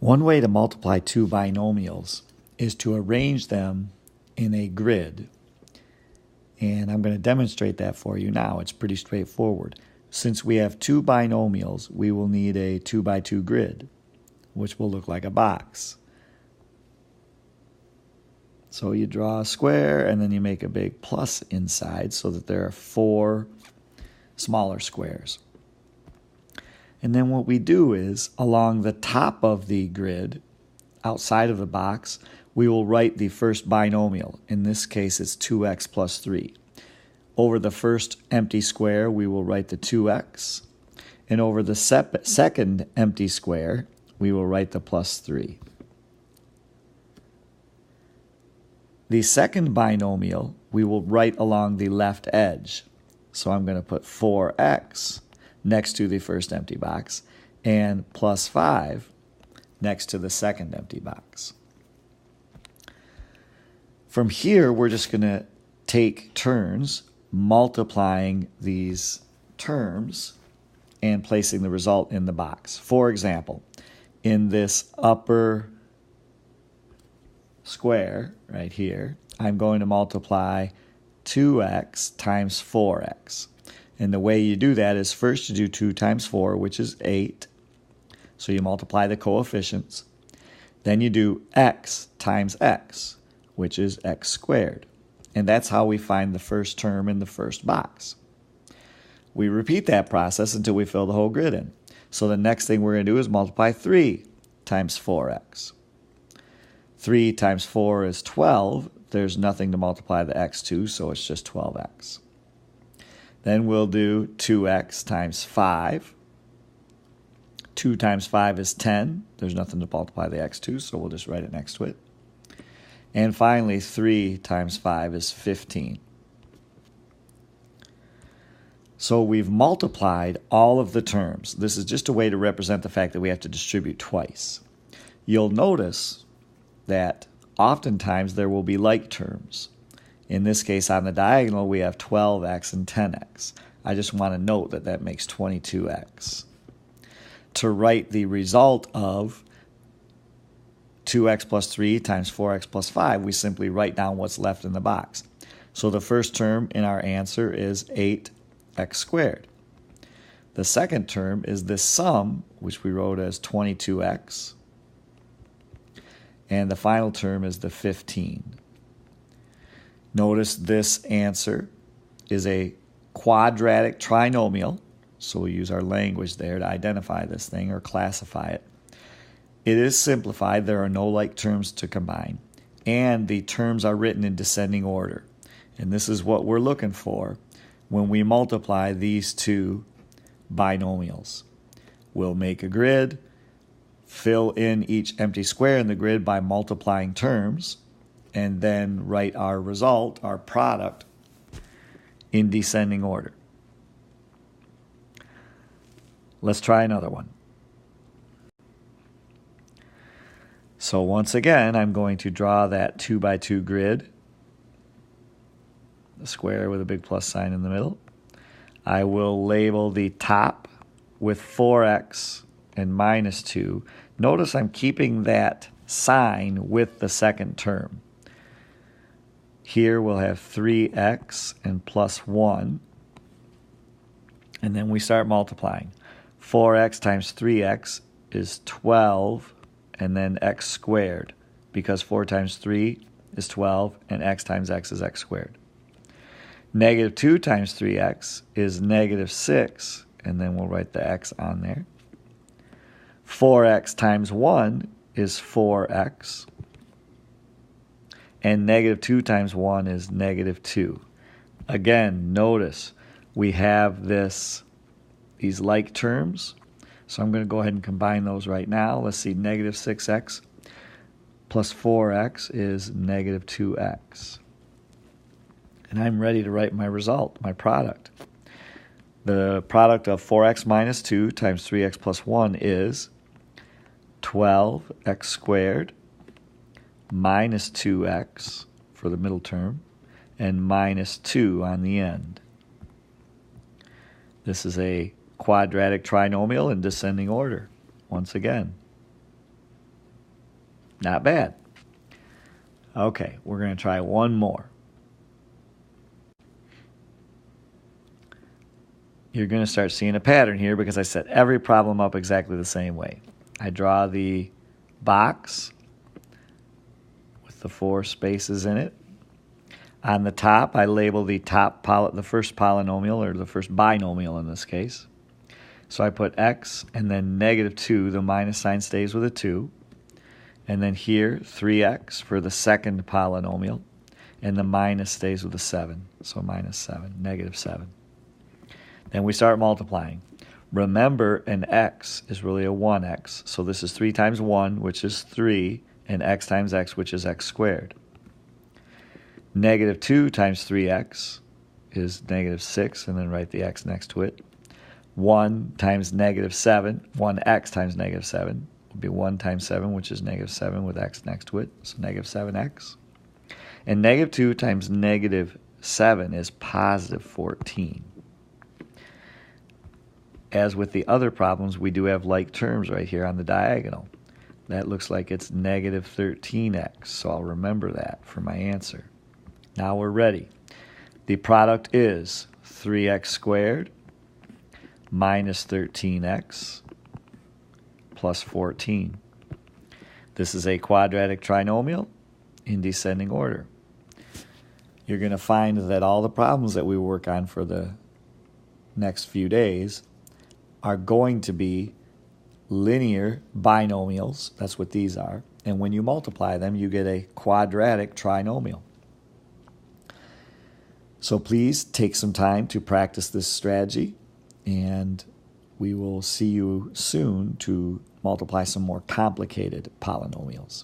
One way to multiply two binomials is to arrange them in a grid. And I'm going to demonstrate that for you now. It's pretty straightforward. Since we have two binomials, we will need a 2 by 2 grid, which will look like a box. So you draw a square and then you make a big plus inside so that there are 4 smaller squares. And then what we do is, along the top of the grid, outside of the box, we will write the first binomial. In this case, it's 2x plus 3. Over the first empty square, we will write the 2x. And over the second empty square, we will write the plus 3. The second binomial, we will write along the left edge. So I'm going to put 4x next to the first empty box and plus 5 next to the second empty box. From here, we're just going to take turns multiplying these terms and placing the result in the box. For example, in this upper square right here, I'm going to multiply 2x times 4x. And the way you do that is first you do 2 times 4, which is 8. So you multiply the coefficients. Then you do x times x, which is x squared. And that's how we find the first term in the first box. We repeat that process until we fill the whole grid in. So the next thing we're going to do is multiply 3 times 4x. 3 times 4 is 12. There's nothing to multiply the x to, so it's just 12x. Then we'll do 2x times 5. 2 times 5 is 10. There's nothing to multiply the x to, so we'll just write it next to it. And finally, 3 times 5 is 15. So we've multiplied all of the terms. This is just a way to represent the fact that we have to distribute twice. You'll notice that oftentimes there will be like terms. In this case, on the diagonal, we have 12x and 10x. I just want to note that that makes 22x. To write the result of 2x plus 3 times 4x plus 5, we simply write down what's left in the box. So the first term in our answer is 8x squared. The second term is this sum, which we wrote as 22x. And the final term is the 15. Notice this answer is a quadratic trinomial, so we use our language there to identify this thing or classify it. It is simplified. There are no like terms to combine, and the terms are written in descending order. And this is what we're looking for when we multiply these two binomials. We'll make a grid, fill in each empty square in the grid by multiplying terms, and then write our result, our product, in descending order. Let's try another one. So once again, I'm going to draw that 2 by 2 grid, the square with a big plus sign in the middle. I will label the top with 4x and minus 2. Notice I'm keeping that sign with the second term. Here we'll have 3x and plus 1. And then we start multiplying. 4x times 3x is 12, and then x squared, because 4 times 3 is 12, and x times x is x squared. Negative 2 times 3x is negative 6, and then we'll write the x on there. 4x times 1 is 4x. And negative 2 times 1 is negative 2. Again, notice we have these like terms. So I'm going to go ahead and combine those right now. Let's see, negative 6x plus 4x is negative 2x. And I'm ready to write my result, my product. The product of 4x minus 2 times 3x plus 1 is 12x squared minus 2x for the middle term, and minus 2 on the end. This is a quadratic trinomial in descending order, once again. Not bad. Okay, we're going to try one more. You're going to start seeing a pattern here because I set every problem up exactly the same way. I draw the box with the 4 spaces in it. On the top, I label the first polynomial, or the first binomial in this case. So I put x and then -2. The minus sign stays with a 2. And then here, 3x for the second polynomial. And the minus stays with a 7. So -7, -7. Then we start multiplying. Remember, an x is really a 1x. So this is 3 times 1, which is 3, and x times x, which is x squared. -2 times 3x is -6, and then write the x next to it. 1 times -7, 1x times -7 would be 1 times 7, which is -7 with x next to it, so -7x. And -2 times -7 is +14. As with the other problems, we do have like terms right here on the diagonal. That looks like it's -13x, so I'll remember that for my answer. Now we're ready. The product is 3x squared minus 13x plus 14. This is a quadratic trinomial in descending order. You're going to find that all the problems that we work on for the next few days are going to be linear binomials. That's what these are. And when you multiply them, you get a quadratic trinomial. So please take some time to practice this strategy, and we will see you soon to multiply some more complicated polynomials.